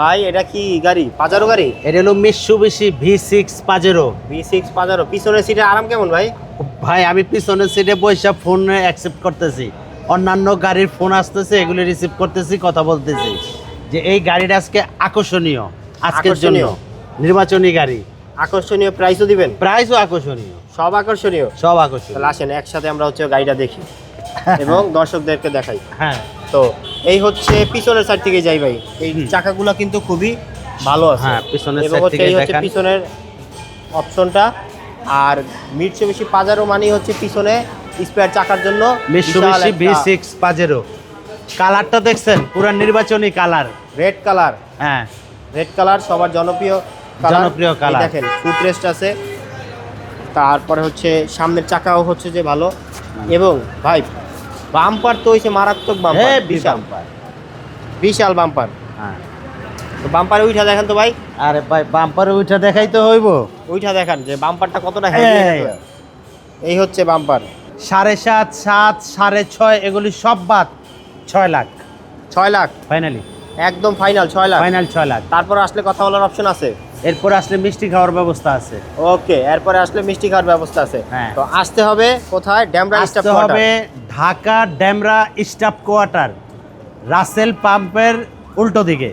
ভাই এটা কি গাড়ি? পাজারো গাড়ি? এটা হলো Mitsubishi V6 Pajero. V6 Pajero. পিছনের সিটের আরাম কেমন ভাই? ভাই আমি পিছনের সিটে বসে ফোন অ্যাকসেপ্ট করতেছি, অন্যান্য গাড়ির ফোন আসতেছে, এগুলো রিসিভ করতেছি, কথা বলতেছি যে এই গাড়িটা আজকে আকর্ষণীয়, আজকের জন্য নির্বাচনী গাড়ি। আকর্ষণীয় প্রাইসও দিবেন? প্রাইসও আকর্ষণীয়, সব আকর্ষণীয়, সব আকর্ষণীয়। তাহলে আসেন একসাথে আমরা হচ্ছে গাড়িটা দেখি এবং দর্শকদেরকে দেখাই। হ্যাঁ, তো এই হচ্ছে পিছনের সাইড থেকে যাই ভাই, এই চাকাগুলো কিন্তু খুবই ভালো আছে। হ্যাঁ, পিছনের এবং সাইড হচ্ছে থেকে এই হচ্ছে দেখান। পিছনের অপশনটা। আর মিৎসুবিশি পাজারো মানে হচ্ছে পিছনে স্পেয়ার চাকার জন্য মিৎসুবিশি V6 পাজেরো। কালারটা দেখছেন, পুরো নির্বাচনী কালার, রেড কালার। হ্যাঁ রেড কালার সবার জনপ্রিয় জনপ্রিয় এই কালার। দেখেন ফুটরেস্ট আছে, তারপরে হচ্ছে সামনের চাকাও হচ্ছে যে ভালো। এবং ভাই বাম্পার তো হইছে মারাত্মক বাম্পার, বিশাল বিশাল বাম্পার। হ্যাঁ, তো বাম্পারে উঠা দেখেন তো ভাই, আরে ভাই বাম্পারে উঠে দেখাই তো হইব। উঠা দেখান যে বাম্পারটা কতটা হেভি। এই হচ্ছে বাম্পার। 7.5, 7, 6.5 এগুলি সব বাদ 6 লাখ 6 লাখ ফাইনালি, একদম ফাইনাল 6 লাখ। ফাইনাল 6 লাখ। তারপর আসলে কথা বলার অপশন আছে? এরপর আসলে মিষ্টি খাওয়ার ব্যবস্থা আছে। ওকে, এরপরে আসলে মিষ্টি খাওয়ার ব্যবস্থা আছে। হ্যাঁ। তো আসতে হবে কোথায়? ড্যামরা স্টাফ আসতে হবে ঢাকা ডেমরা স্টাফ কোয়ার্টার, রাসেল পাম্পের উল্টো দিকে।